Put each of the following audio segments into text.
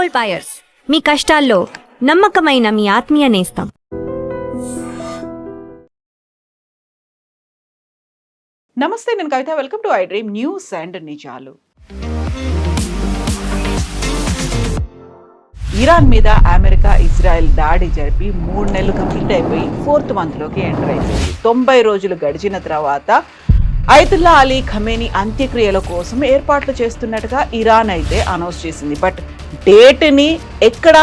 Gold buyers, మీ కష్టాల్లో నమ్మకమైన మీ ఆత్మీయ నేస్తం. నమస్తే, నేను Kavitha. Welcome to I dream news and నిజాలు. ఇరాన్ మీద అమెరికా ఇజ్రాయెల్ దాడి జరిపి 3 నెలలు కంప్లీట్ అయిపోయి 4th మంత్లోకి ఎంటర్ అయిపోయింది. 90 రోజులు గడిచిన తర్వాత అయతుల్లా అలీ ఖమేనీ అంత్యక్రియల కోసం ఏర్పాట్లు చేస్తున్నట్టుగా ఇరాన్ అయితే అనౌన్స్ చేసింది. బట్ డేట్ని ఎక్కడ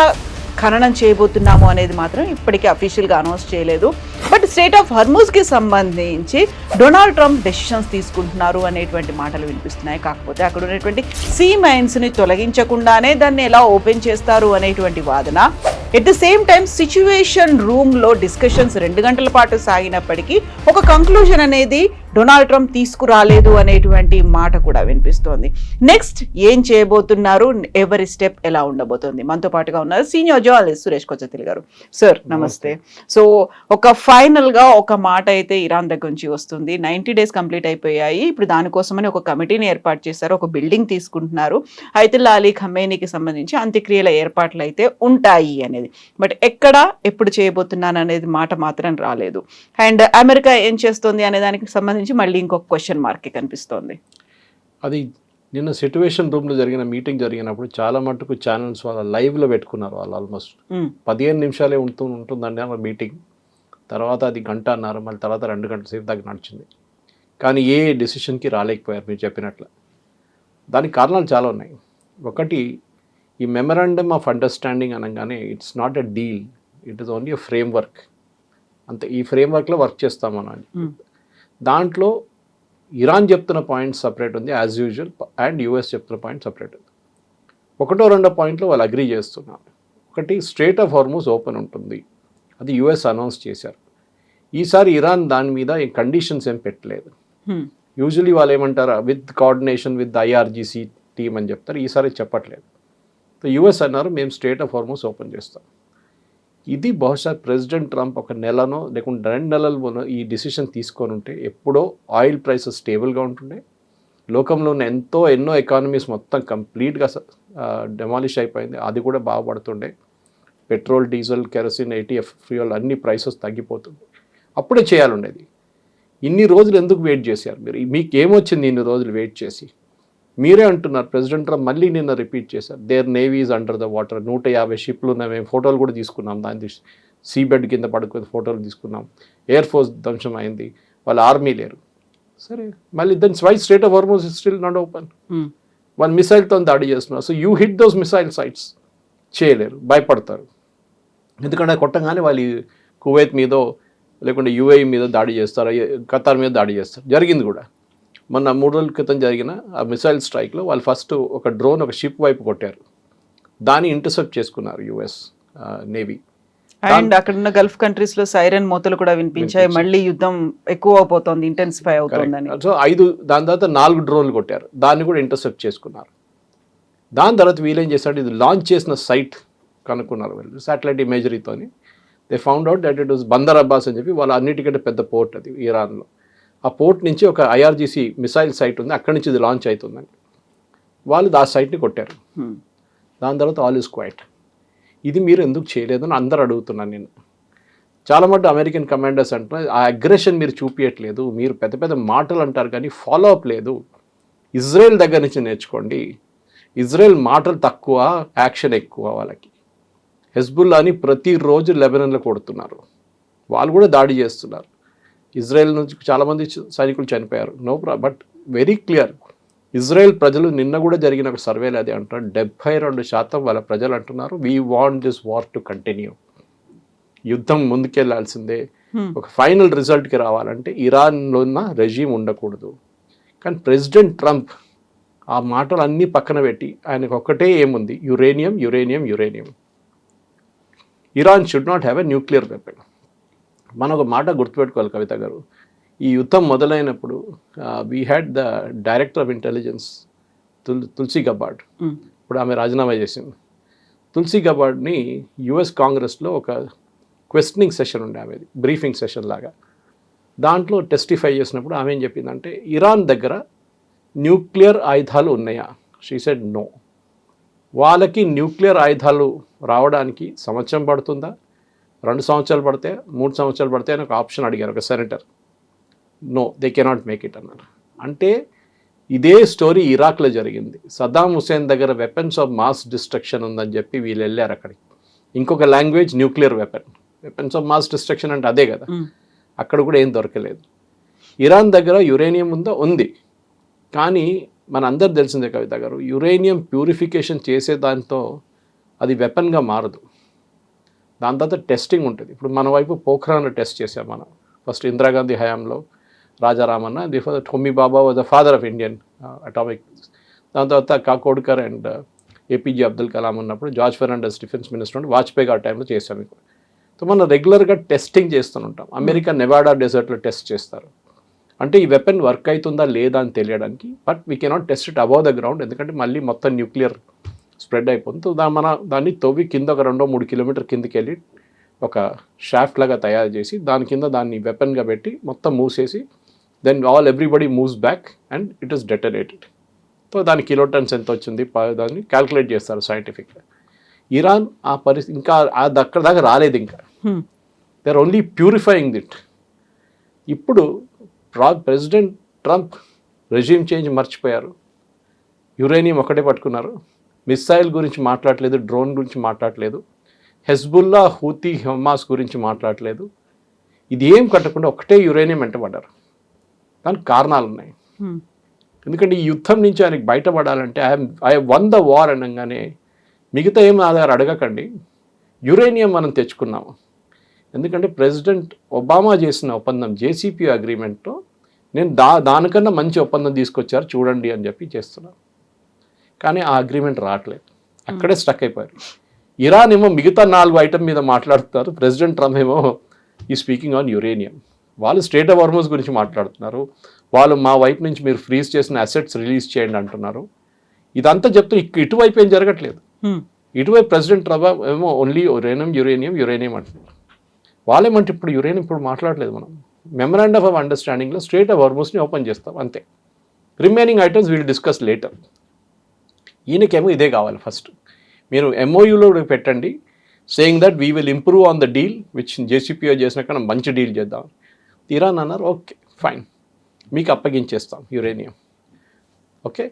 ఖననం చేయబోతున్నాము అనేది మాత్రం ఇప్పటికీ అఫీషియల్గా అనౌన్స్ చేయలేదు. బట్ స్టేట్ ఆఫ్ హర్మూజ్కి సంబంధించి డొనాల్డ్ ట్రంప్ డెసిషన్స్ తీసుకుంటున్నారు అనేటువంటి మాటలు వినిపిస్తున్నాయి. కాకపోతే అక్కడ ఉన్నటువంటి సీ మైన్స్ని తొలగించకుండానే దాన్ని ఎలా ఓపెన్ చేస్తారు అనేటువంటి వాదన. At the same time situation రూమ్లో డిస్కషన్స్ 2 గంటల పాటు సాగినప్పటికీ ఒక కంక్లూజన్ అనేది డొనాల్డ్ ట్రంప్ తీసుకురాలేదు అనేటువంటి మాట కూడా వినిపిస్తోంది. నెక్స్ట్ ఏం చేయబోతున్నారు, ఎవరి స్టెప్ ఎలా ఉండబోతోంది? మనతో పాటుగా ఉన్నారు సీనియర్ జర్నలిస్ట్ సురేష్ కొచ్చతిల్ గారు. సార్ నమస్తే. సో ఒక ఫైనల్గా ఒక మాట అయితే ఇరాన్ దగ్గర నుంచి వస్తుంది. 90 డేస్ కంప్లీట్ అయిపోయాయి. ఇప్పుడు దానికోసమని ఒక కమిటీని ఏర్పాటు చేశారు, ఒక బిల్డింగ్ తీసుకుంటున్నారు. అయతుల్లా అలీ ఖమేనీకి సంబంధించి అంత్యక్రియల ఏర్పాట్లు అయితే ఉంటాయి అనేది. బట్ ఎక్కడ ఎప్పుడు చేయబోతున్నాను అనేది మాట మాత్రం రాలేదు. అండ్ అమెరికా ఏం చేస్తుంది అనే దానికి సంబంధించి మళ్ళీ ఇంకొక క్వశ్చన్ మార్క్ కనిపిస్తోంది. అది నిన్న సిట్యువేషన్ రూమ్లో జరిగిన మీటింగ్ జరిగినప్పుడు చాలా మటుకు ఛానల్స్ వాళ్ళ లైవ్లో పెట్టుకున్నారు. వాళ్ళు ఆల్మోస్ట్ 15 నిమిషాలే ఉంటుందండి ఆ మీటింగ్. తర్వాత అది గంట అన్నారు, మళ్ళీ తర్వాత 2 గంటల సేపు దాకా నడిచింది. కానీ ఏ డెసిషన్కి రాలేకపోయారు మీరు చెప్పినట్లు. దానికి కారణాలు చాలా ఉన్నాయి. ఒకటి, ఈ మెమరాండమ్ ఆఫ్ అండర్స్టాండింగ్ అనగానే it's not a deal, it is only a framework. అంతే, ఈ ఫ్రేమ్వర్క్లో వర్క్ చేస్తామని. దాంట్లో ఇరాన్ చెప్తున్న పాయింట్ సపరేట్ ఉంది యాజ్ యూజువల్, అండ్ యూఎస్ చెప్తున్న పాయింట్ సపరేట్ ఉంది. 1-2 పాయింట్లు వాళ్ళు అగ్రీ చేస్తున్నారు. ఒకటి, స్ట్రెయిట్ ఆఫ్ హార్మూజ్ ఓపెన్ ఉంటుంది, అది యూఎస్ అనౌన్స్ చేశారు. ఈసారి ఇరాన్ దాని మీద ఈ కండిషన్స్ ఏం పెట్టలేదు. యూజువలీ వాళ్ళు ఏమంటారు, with coordination with IRGC team అని చెప్తారు. ఈసారి చెప్పట్లేదు. సో యూఎస్ అన్నారు మేము స్ట్రెయిట్ ఆఫ్ హార్మూజ్ ఓపెన్ చేస్తాం. ఇది బహుశా ప్రెసిడెంట్ ట్రంప్ 1 నెలనో లేకుంటే 2 నెలలలోనో ఈ డిసిషన్ తీసుకొని ఉంటే ఎప్పుడో ఆయిల్ ప్రైసెస్ స్టేబుల్గా ఉంటుండే. లోకంలో ఉన్న ఎన్నో ఎకానమీస్ మొత్తం కంప్లీట్గా డెమాలిష్ అయిపోయింది, అది కూడా బాగుపడుతుండే. Petrol, diesel, kerosene, ATF fuel అన్ని ప్రైసెస్ తగ్గిపోతుంది. అప్పుడే చేయాలండేది. ఇన్ని రోజులు ఎందుకు వెయిట్ చేశారు మీరు? మీకు ఏమొచ్చింది ఇన్ని రోజులు వెయిట్ చేసి? మీరే అంటున్నారు, ప్రెసిడెంట్ ట్రంప్ మళ్ళీ నిన్న రిపీట్ చేశారు, there navies under the water. 150 షిప్లు ఉన్నాయి, మేము ఫోటోలు కూడా తీసుకున్నాం, దాని సీబెడ్ కింద పడుకుని ఫోటోలు తీసుకున్నాం. ఎయిర్ ఫోర్స్ ధ్వంసం అయింది, వాళ్ళ ఆర్మీ లేరు. సరే, మళ్ళీ then why strait of Hormuz is still not open? వాళ్ళు మిసైల్తో దాడి చేస్తున్నారు. So you hit those missile sites. చేయలేరు, భయపడతారు. ఎందుకంటే కొట్టంగానే వాళ్ళు కువైత్ మీదో లేకుంటే యూఏఈ మీద దాడి చేస్తారు, ఖతార్ మీద దాడి చేస్తారు. జరిగింది కూడా. మొన్న 3 రోజుల క్రితం జరిగిన ఆ మిసైల్ స్ట్రైక్లో వాళ్ళు ఫస్ట్ ఒక డ్రోన్ ఒక షిప్ వైపు కొట్టారు, దాన్ని ఇంటర్సెప్ట్ చేసుకున్నారు యుఎస్ నేవీ. అండ్ అక్కడ ఉన్న గల్ఫ్ కంట్రీస్ లో సైరన్ మోతలు కూడా వినిపించాయి. మళ్ళీ యుద్ధం ఎక్కువ అవుతుంది, ఇంటెన్సిఫై అవుతుందని. సో దాని తర్వాత 4 డ్రోన్లు కొట్టారు, దాన్ని కూడా ఇంటర్సెప్ట్ చేసుకున్నారు. దాని తర్వాత వీళ్ళేం చేశారు, ఇది లాంచ్ చేసిన సైట్ కనుక్కున్నారు వీళ్ళు శాటిలైట్ ఇమేజరీతోని. They found out that it was Bandar Abbas అని చెప్పి, వాళ్ళ అన్నిటికంటే పెద్ద పోర్ట్ అది ఇరాన్లో. ఆ పోర్ట్ నుంచి ఒక ఐఆర్జీసీ మిసైల్ సైట్ ఉంది, అక్కడి నుంచి ఇది లాంచ్ అవుతుందని వాళ్ళు ఆ సైట్ని కొట్టారు. దాని తర్వాత ఆల్ ఈజ్ క్వైట్. ఇది మీరు ఎందుకు చేయలేదని అందరు అడుగుతున్నాను నేను. చాలా మటు అమెరికన్ కమాండర్స్ అంటున్నారు, ఆ అగ్రెషన్ మీరు చూపించట్లేదు, మీరు పెద్ద పెద్ద మాటలు అంటారు కానీ ఫాలో అప్ లేదు. ఇజ్రాయెల్ దగ్గర నుంచి నేర్చుకోండి. ఇజ్రాయెల్ మాటలు తక్కువ, యాక్షన్ ఎక్కువ. వాళ్ళకి హెజ్బుల్లాని ప్రతిరోజు లెబనాన్లో కొడుతున్నారు, వాళ్ళు కూడా దాడి చేస్తున్నారు. ఇజ్రాయెల్ నుంచి చాలామంది సైనికులు చనిపోయారు, no problem. But very clear, Israel ప్రజలు నిన్న కూడా జరిగిన ఒక సర్వేలు అది అంటారు, 72% వాళ్ళ ప్రజలు అంటున్నారు we want this war to continue. యుద్ధం ముందుకెళ్లాల్సిందే. ఒక ఫైనల్ రిజల్ట్కి రావాలంటే ఇరాన్లో ఉన్న రెజీమ్ ఉండకూడదు. కానీ ప్రెసిడెంట్ ట్రంప్ ఆ మాటలు అన్నీ పక్కన పెట్టి ఆయనకు ఒక్కటే ఏముంది, uranium uranium uranium. Iran should not have a nuclear weapon. మనం ఒక మాట గుర్తుపెట్టుకోవాలి కవిత గారు, ఈ యుద్ధం మొదలైనప్పుడు we had the director of intelligence Tulsi Gabbard. ఇప్పుడు ఆమె రాజీనామా చేసింది. తులసి గబార్డ్ని యుఎస్ కాంగ్రెస్లో ఒక క్వశ్చనింగ్ సెషన్ ఉండే, ఆమెది బ్రీఫింగ్ సెషన్ లాగా. దాంట్లో టెస్టిఫై చేసినప్పుడు ఆమె ఏం చెప్పిందంటే, ఇరాన్ దగ్గర న్యూక్లియర్ ఆయుధాలు ఉన్నాయా? She said no. వాళ్ళకి న్యూక్లియర్ ఆయుధాలు రావడానికి సంవత్సరం పడుతుందా, 2 సంవత్సరాలు పడితే, 3 సంవత్సరాలు పడితే అని ఒక ఆప్షన్ అడిగారు ఒక senator. No, they cannot make it అన్నారు. అంటే ఇదే స్టోరీ ఇరాక్లో జరిగింది. సద్దాం హుసేన్ దగ్గర వెపన్స్ ఆఫ్ మాస్ డిస్ట్రక్షన్ ఉందని చెప్పి వీళ్ళు వెళ్ళారు అక్కడికి. ఇంకొక language nuclear weapons of mass destruction అంటే అదే కదా. అక్కడ కూడా ఏం దొరకలేదు. ఇరాన్ దగ్గర యురేనియం ఉంది, కానీ మన అందరు తెలిసిందే కవిత గారు, యురేనియం ప్యూరిఫికేషన్ చేసే దాంతో అది వెపన్గా మారదు. దాని తర్వాత టెస్టింగ్ ఉంటుంది. ఇప్పుడు మన వైపు పోఖ్రాన్లో టెస్ట్ చేసాం మనం. ఫస్ట్ ఇందిరాగాంధీ హయాంలో Raja Ramanna, Homi Bhabha was the father of Indian atomic. దాని తర్వాత కాకోడ్కర్ అండ్ ఏపీజే అబ్దుల్ కలాం ఉన్నప్పుడు జార్జ్ ఫెర్నాండెస్ డిఫెన్స్ మినిస్టర్ ఉండి వాజ్పేయి ఆ టైంలో చేసాం. మీకు సో మనం రెగ్యులర్గా టెస్టింగ్ చేస్తుంటాం. అమెరికా నెవాడా డెజర్ట్లో టెస్ట్ చేస్తారు. అంటే ఈ వెపన్ వర్క్ అవుతుందా లేదా అని తెలియడానికి. But we cannot test it above the ground, ఎందుకంటే మళ్ళీ మొత్తం న్యూక్లియర్ స్ప్రెడ్ అయిపోతుంది. సో దాన్ని తవ్వి కింద ఒక 2-3 కిలోమీటర్ కిందకి వెళ్ళి ఒక షాఫ్ట్ లాగా తయారు చేసి దాని కింద దాన్ని వెపన్గా పెట్టి మొత్తం మూసేసి then everybody moves back and it is detonated. So దాని కిలోటన్స్ ఎంత వచ్చింది దాన్ని క్యాల్కులేట్ చేస్తారు సైంటిఫిక్గా. ఇరాన్ ఆ పరిస్థితి ఇంకా అక్కడ దాకా రాలేదు. ఇంకా దే ఆర్ ఓన్లీ ప్యూరిఫైయింగ్ దిట్. ఇప్పుడు ప్రెసిడెంట్ ట్రంప్ రెజ్యూమ్ చేంజ్ మర్చిపోయారు. యురేనియం ఒకటే పట్టుకున్నారు. మిస్సైల్ గురించి మాట్లాడలేదు, డ్రోన్ గురించి మాట్లాడలేదు, హెజ్బుల్లా, హూతీ, హమాస్ గురించి మాట్లాడలేదు. ఇది ఏం కట్టకుండా ఒకటే యురేనియం వెంటబడ్డారు. దానికి కారణాలు ఉన్నాయి. ఎందుకంటే ఈ యుద్ధం నుంచి ఆయనకి బయటపడాలంటే ఐ వన్ ద వార్ అనగానే మిగతా ఏం ఆధారం అడగకండి, యురేనియం మనం తెచ్చుకున్నాము. ఎందుకంటే ప్రెసిడెంట్ ఒబామా చేసిన ఒప్పందం జేసీపీ అగ్రిమెంట్తో నేను దానికన్నా మంచి ఒప్పందం తీసుకొచ్చారు చూడండి అని చెప్పి చేస్తున్నాను. కానీ ఆ అగ్రిమెంట్ రావట్లేదు, అక్కడే స్టక్ అయిపోయారు. ఇరాన్ ఏమో మిగతా 4 ఐటమ్ మీద మాట్లాడుతున్నారు, ప్రెసిడెంట్ ట్రంప్ ఏమో ఈ స్పీకింగ్ ఆన్ యురేనియం. వాళ్ళు స్టేట్ ఆఫ్ హార్మోజ్ గురించి మాట్లాడుతున్నారు. వాళ్ళు మా వైపు నుంచి మీరు ఫ్రీజ్ చేసిన అసెట్స్ రిలీజ్ చేయండి అంటున్నారు. ఇదంతా చెప్తూ ఇటువైపు ఏం జరగట్లేదు. ఇటువైపు ప్రెసిడెంట్ ట్రంప్ ఏమో ఓన్లీ యురేనియం అంటున్నారు. వాళ్ళేమంటే ఇప్పుడు యురేనియం ఇప్పుడు మాట్లాడలేదు. మనం మెమరాండమ్ ఆఫ్ అండర్స్టాండింగ్లో స్టేట్ ఆఫ్ హార్మోస్ని ఓపెన్ చేస్తాం అంతే. Remaining items will discuss later. ఈయనకేమో ఇదే కావాలి. ఫస్ట్ మీరు ఎంఓయూలో పెట్టండి, saying that we will improve on the deal which JCPOA చేసిన కన్నా మంచి డీల్ చేద్దాం. ఇరాన్ అన్నారు ఓకే ఫైన్, మీకు అప్పగించేస్తాం యురేనియం, ఓకే,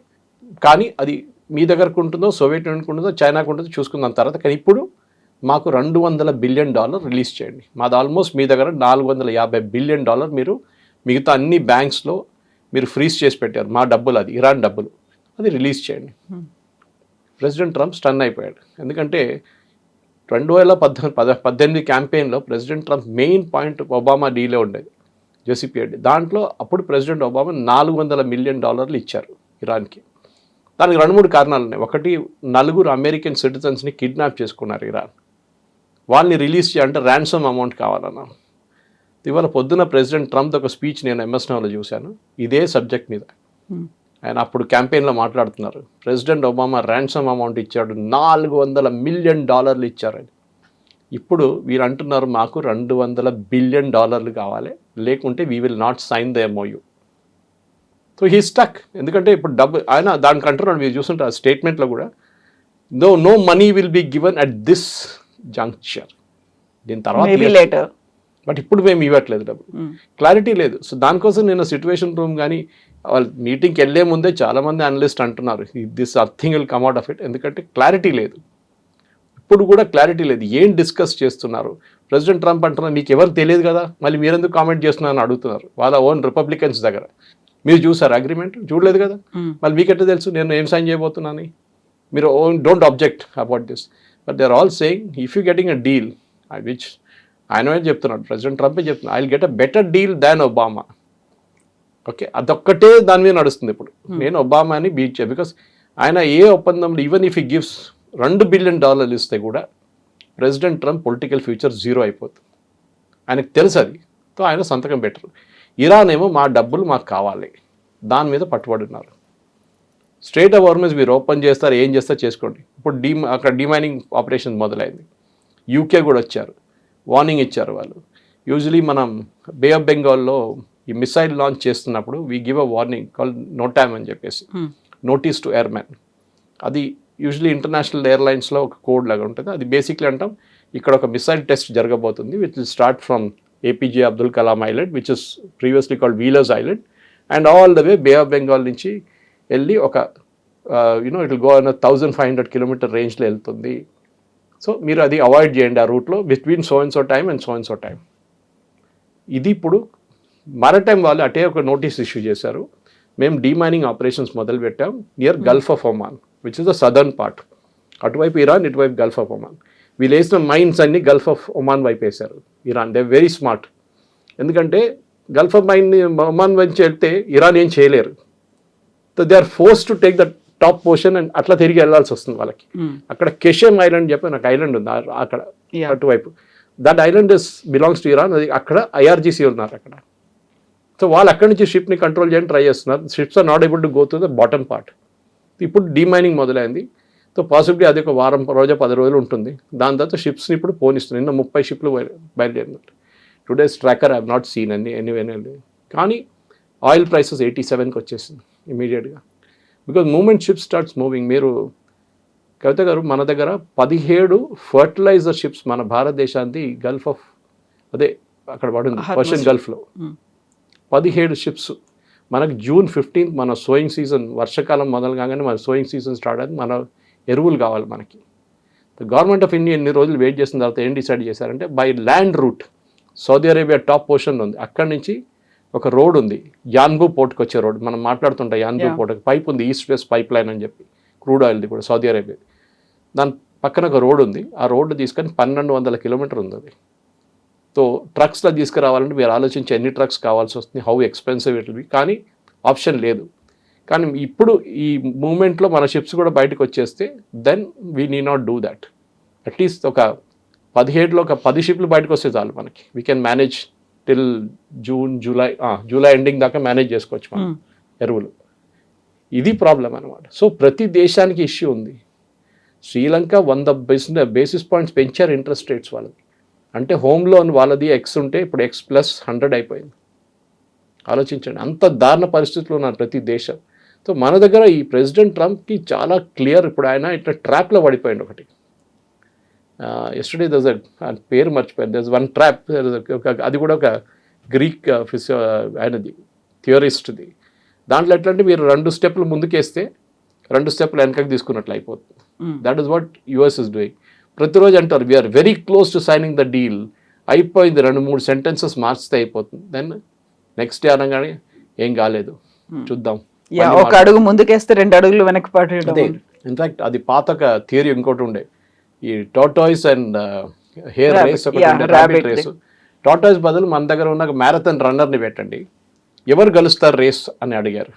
కానీ అది మీ దగ్గరకు ఉంటుందో, సోవియట్ యూనియన్కి ఉంటుందో, చైనాకు ఉంటుందో చూసుకుందాం తర్వాత. కానీ ఇప్పుడు మాకు $200 బిలియన్ రిలీజ్ చేయండి. మాది ఆల్మోస్ట్ మీ దగ్గర $450 బిలియన్ మీరు మిగతా అన్ని బ్యాంక్స్లో మీరు ఫ్రీజ్ చేసి పెట్టారు. మా డబ్బులు, అది ఇరాన్ డబ్బులు, అది రిలీజ్ చేయండి. ప్రెసిడెంట్ ట్రంప్ స్టన్ అయిపోయాడు. ఎందుకంటే 2018 క్యాంపెయిన్లో president Trump main point Obama డీలే ఉండేది, జేసీపీ. దాంట్లో అప్పుడు ప్రెసిడెంట్ ఒబామా $400 మిలియన్ ఇచ్చారు ఇరాన్కి. దానికి 2-3 కారణాలు ఉన్నాయి. ఒకటి, 4 అమెరికన్ సిటిజన్స్ని కిడ్నాప్ చేసుకున్నారు ఇరాన్. వాళ్ళని రిలీజ్ చేయాలంటే ర్యాన్సమ్ అమౌంట్ కావాలన్నారు. ఇవాళ పొద్దున ప్రెసిడెంట్ ట్రంప్ ఒక స్పీచ్ నేను ఎంఎస్నోలో చూశాను ఇదే సబ్జెక్ట్ మీద. ఆయన అప్పుడు క్యాంపెయిన్లో మాట్లాడుతున్నారు, ప్రెసిడెంట్ ఒబామా ర్యాన్సమ్ అమౌంట్ ఇచ్చాడు, $400 మిలియన్ ఇచ్చారని. ఇప్పుడు వీరు అంటున్నారు మాకు $200 బిలియన్ కావాలి, లేకుంటే we will not sign the MoU. So he stuck. ఎందుకంటే ఇప్పుడు డబ్బు ఆయన దానికి అంటున్నాడు, మీరు చూస్తుంటారు స్టేట్మెంట్లో కూడా, no money will be given at this juncture. దీని తర్వాత బట్ ఇప్పుడు మేము ఇవ్వట్లేదు డబ్బు, క్లారిటీ లేదు. సో దానికోసం నేను సిచ్యువేషన్ రూమ్ కానీ వాళ్ళ మీటింగ్కి వెళ్ళే ముందే చాలామంది అనలిస్ట్ అంటున్నారు this nothing will come out of it. ఎందుకంటే క్లారిటీ లేదు, ఇప్పుడు కూడా క్లారిటీ లేదు, ఏం డిస్కస్ చేస్తున్నారు. ప్రెసిడెంట్ ట్రంప్ అంటున్నారు మీకు ఎవరు తెలియదు కదా, మళ్ళీ మీరెందుకు కామెంట్ చేస్తున్నారని అడుగుతున్నారు వాళ్ళ ఓన్ రిపబ్లికన్స్ దగ్గర. మీరు చూసారు అగ్రిమెంట్? చూడలేదు కదా, మళ్ళీ మీకెట్లా తెలుసు నేను ఏం సైన్ చేయబోతున్నాను? మీరు don't object about this. But they are all saying if you getting a deal, which ఆయనే చెప్తున్నాడు, ప్రెసిడెంట్ ట్రంపే చెప్తున్నాడు, I will get a better deal than Obama. Okay, అదొక్కటే దాని మీద నడుస్తుంది ఇప్పుడు. నేను ఒబామాని బీట్ చేయ, బికాస్ ఆయన ఏ ఒప్పందంలో even if he gives $2 billion ఇస్తే కూడా president Trump political future zero అయిపోతుంది. ఆయనకు తెలుసు అది. సో ఆయన సంతకం పెట్టరు. ఇరాన్ ఏమో మా డబ్బులు మాకు కావాలి, దాని మీద పట్టుబడి ఉన్నారు. స్ట్రేట్ ఆఫ్ హార్మోజ్ మీరు ఓపెన్ చేస్తారు, ఏం చేస్తారు చేసుకోండి. ఇప్పుడు అక్కడ డిమైనింగ్ ఆపరేషన్ మొదలైంది. యూకే కూడా వచ్చారు, వార్నింగ్ ఇచ్చారు వాళ్ళు. యూజువలీ మనం బే ఆఫ్ బెంగాల్లో ఈ మిసైల్ లాంచ్ చేస్తున్నప్పుడు we give a warning call NOTAM అని చెప్పేసి, నోటీస్ టు ఎయిర్మెన్. అది యూజువలీ ఇంటర్నేషనల్ ఎయిర్లైన్స్లో ఒక కోడ్ లాగా ఉంటుంది. అది బేసిక్లీ అంటాం ఇక్కడ ఒక మిసైల్ టెస్ట్ జరగబోతుంది which will start from APJ Abdul Kalam island which is previously called Wheelers island and all the way bay of Bengal నుంచి వెళ్ళి ఒక it will go on 1500 kilometer రేంజ్లో వెళ్తుంది. సో మీరు అది అవాయిడ్ చేయండి ఆ రూట్లో between so and so time and so and so time. ఇది ఇప్పుడు మారిటైమ్ వాళ్ళు అటే ఒక నోటీస్ ఇష్యూ చేశారు. మేము డీమైనింగ్ ఆపరేషన్స్ మొదలు పెట్టాం near Gulf of Oman which is the southern part. అటువైపు ఇరాన్, ఇటువైపు గల్ఫ్ ఆఫ్ ఒమాన్. వీళ్ళు వేసిన మైన్స్ అన్ని గల్ఫ్ ఆఫ్ ఒమాన్ వైపు వేశారు ఇరాన్. They very smart. ఎందుకంటే గల్ఫ్ ఆఫ్ ఒమాన్ నుంచి వెళ్తే ఇరాన్ ఏం చేయలేరు. So they are force to take the top portion and అట్లా తిరిగి వెళ్ళాల్సి వస్తుంది వాళ్ళకి. అక్కడ కెషమ్ ఐలాండ్ చెప్పి నాకు ఐలాండ్ ఉంది అక్కడ అటువైపు. That island is belongs to Iran. అది అక్కడ ఐఆర్జీసీ ఉన్నారు అక్కడ. సో వాళ్ళు అక్కడి నుంచి షిప్ని కంట్రోల్ చేయడానికి ట్రై చేస్తున్నారు. Ships are not able to go to the bottom part. ఇప్పుడు డీమైనింగ్ మొదలైంది. సో పాసిబిలిటీ అది ఒక వారం రోజు 10 రోజులు ఉంటుంది. దాని తర్వాత షిప్స్ని ఇప్పుడు పోనిస్తుంది. నిన్న 30 షిప్లు బయలుదేరినట్టు. Today's tracker I have not seen anyway. కానీ ఆయిల్ ప్రైసెస్ 87కి వచ్చేసింది ఇమీడియట్గా. Because movement ships starts moving. మీరు కవిత గారు మన దగ్గర 17 ఫర్టిలైజర్ షిప్స్ మన భారతదేశానికి గల్ఫ్ ఆఫ్ అదే అక్కడ పడింది పర్షియన్ గల్ఫ్లో 17 షిప్స్. మనకు June 15th మన సోయింగ్ సీజన్, వర్షాకాలం మొదలు కాగానే మన సోయింగ్ సీజన్ స్టార్ట్ అయింది. మన ఎరువులు కావాలి మనకి. గవర్నమెంట్ ఆఫ్ ఇండియా ఎన్ని రోజులు వెయిట్ చేసిన తర్వాత ఏం డిసైడ్ చేశారంటే by land route Saudi Arabia top portion ఉంది, అక్కడి నుంచి ఒక రోడ్ ఉంది యాన్బూ పోర్ట్కి వచ్చే రోడ్. మనం మాట్లాడుతుంటాం యాన్బూ పోర్ట్ పైప్ ఉంది, ఈస్ట్ వెస్ట్ పైప్ లైన్ అని చెప్పి క్రూడ్ ఆయిల్ది కూడా సౌదీ అరేబియా. దాని పక్కన ఒక రోడ్ ఉంది. ఆ రోడ్డు తీసుకొని 1200 కిలోమీటర్ ఉంది అది. సో ట్రక్స్లో తీసుకురావాలంటే మీరు ఆలోచించి ఎన్ని ట్రక్స్ కావాల్సి వస్తుంది, how expensive it will B. కానీ ఆప్షన్ లేదు. కానీ ఇప్పుడు ఈ మూమెంట్లో మన షిప్స్ కూడా బయటకు వచ్చేస్తే then we need not do that. At least ఒక 17లో ఒక 10 షిప్లు బయటకు వస్తే చాలు మనకి. We can manage till July ending దాకా మేనేజ్ చేసుకోవచ్చు మనం ఎరువులు. ఇది ప్రాబ్లం అనమాట. సో ప్రతి దేశానికి ఇష్యూ ఉంది. శ్రీలంక 100 బేసిస్ పాయింట్స్ పెంచారు ఇంట్రెస్ట్ రేట్స్ వాళ్ళది. అంటే హోమ్ లోన్ వాళ్ళది X ఉంటే ఇప్పుడు X+100 అయిపోయింది. ఆలోచించండి, అంత దారుణ పరిస్థితుల్లో ఉన్నారు ప్రతి దేశం. సో మన దగ్గర ఈ ప్రెసిడెంట్ ట్రంప్కి చాలా క్లియర్. ఇప్పుడు ఆయన ఇట్లా ట్రాప్లో పడిపోయింది ఒకటి. ఎస్టర్డే పేరు మర్చిపోయారు. దస్ వన్ ట్రాప్. అది కూడా ఒక గ్రీక్ ఆయనది థియరిస్ట్ది. దాంట్లో ఎట్లా అంటే మీరు 2 స్టెప్లు ముందుకేస్తే 2 స్టెప్లు వెనకకి తీసుకున్నట్లు అయిపోతుంది. That is what US is doing. ప్రతిరోజు అంటారు we are very close to signing the deal. అయిపోయింది, 2-3 సెంటెన్సెస్ మార్చితే అయిపోతుంది. దెన్ నెక్స్ట్ డే అనగానే ఏం కాలేదు, చూద్దాం. ఒక అడుగు ముందుకేస్తే 2 అడుగులు వెనక్కి పడేయడం. ఇన్ఫాక్ట్ అది పాత ఒక థియరీ ఇంకోటి ఉండే, ఈ tortoise and hare race, rabbit race. Tortoise బదులు మన దగ్గర ఉన్న మ్యారథాన్ రన్నర్ని పెట్టండి, ఎవరు గెలుస్తారు రేస్ అని అడిగారు.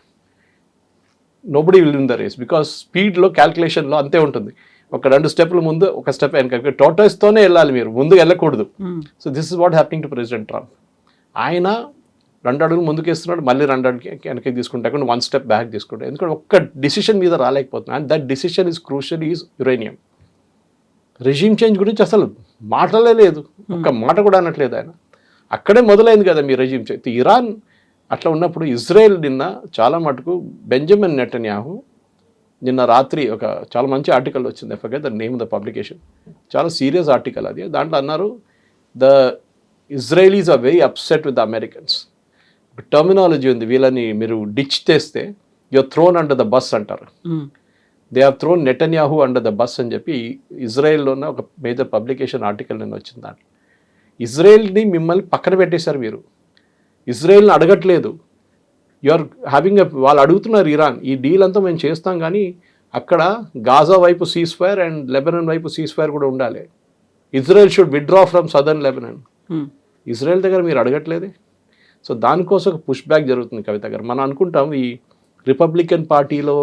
Nobody will win the race because స్పీడ్లో క్యాల్కులేషన్లో అంతే ఉంటుంది. ఒక 2 స్టెప్లు ముందు, ఒక స్టెప్ వెనక. టార్టాయిస్తోనే వెళ్ళాలి, మీరు ముందు వెళ్ళకూడదు. So this is what happening to president Trump. ఆయన 2 అడుగులు ముందుకు వేస్తున్నాడు, మళ్ళీ 2 అడుగులు వెనక్కి తీసుకుంటాడు, 1 స్టెప్ బ్యాక్ తీసుకుంటాడు. ఎందుకంటే ఒక్క డిసిషన్ మీద రాలేకపోతున్నాడు. And that decision is crucial, is uranium. Resume change గురించి అసలు మాటలే లేదు, ఒక్క మాట కూడా అనట్లేదు ఆయన. అక్కడే మొదలైంది కదా మీ రెజ్యూమ్ చేంజ్. ఇరాన్ అట్లా ఉన్నప్పుడు ఇజ్రాయెల్ నిన్న చాలా మటుకు బెంజమిన్ నెటన్యాహు నిన్న రాత్రి ఒక చాలా మంచి ఆర్టికల్ వచ్చింది. FYI the name the publication, చాలా సీరియస్ ఆర్టికల్ అది. దాంట్లో అన్నారు the Israelis are very upset with the Americans. ఒక టర్మినాలజీ ఉంది, వీళ్ళని మీరు డిచ్ చేస్తే your thrown under the bus అంటారు. They have thrown Netanyahu under the bus అని చెప్పి ఇజ్రాయెల్లోనే ఒక మేజర్ పబ్లికేషన్ ఆర్టికల్ నిన్న వచ్చింది. దాంట్లో ఇజ్రాయెల్ని మిమ్మల్ని పక్కన పెట్టేశారు. మీరు ఇజ్రాయెల్ని అడగట్లేదు. యూఆర్ హ్యావింగ్ వాళ్ళు అడుగుతున్నారు ఇరాన్, ఈ డీల్ అంతా మేము చేస్తాం కానీ అక్కడ గాజా వైపు సీజ్ ఫైర్ అండ్ లెబనాన్ వైపు సీజ్ ఫైర్ కూడా ఉండాలి. Israel should withdraw from southern Lebanon. Israel దగ్గర మీరు అడగట్లేదే. సో దానికోసం ఒక పుష్ బ్యాక్ జరుగుతుంది కవిత గారు. మనం అనుకుంటాం ఈ రిపబ్లికన్ పార్టీలో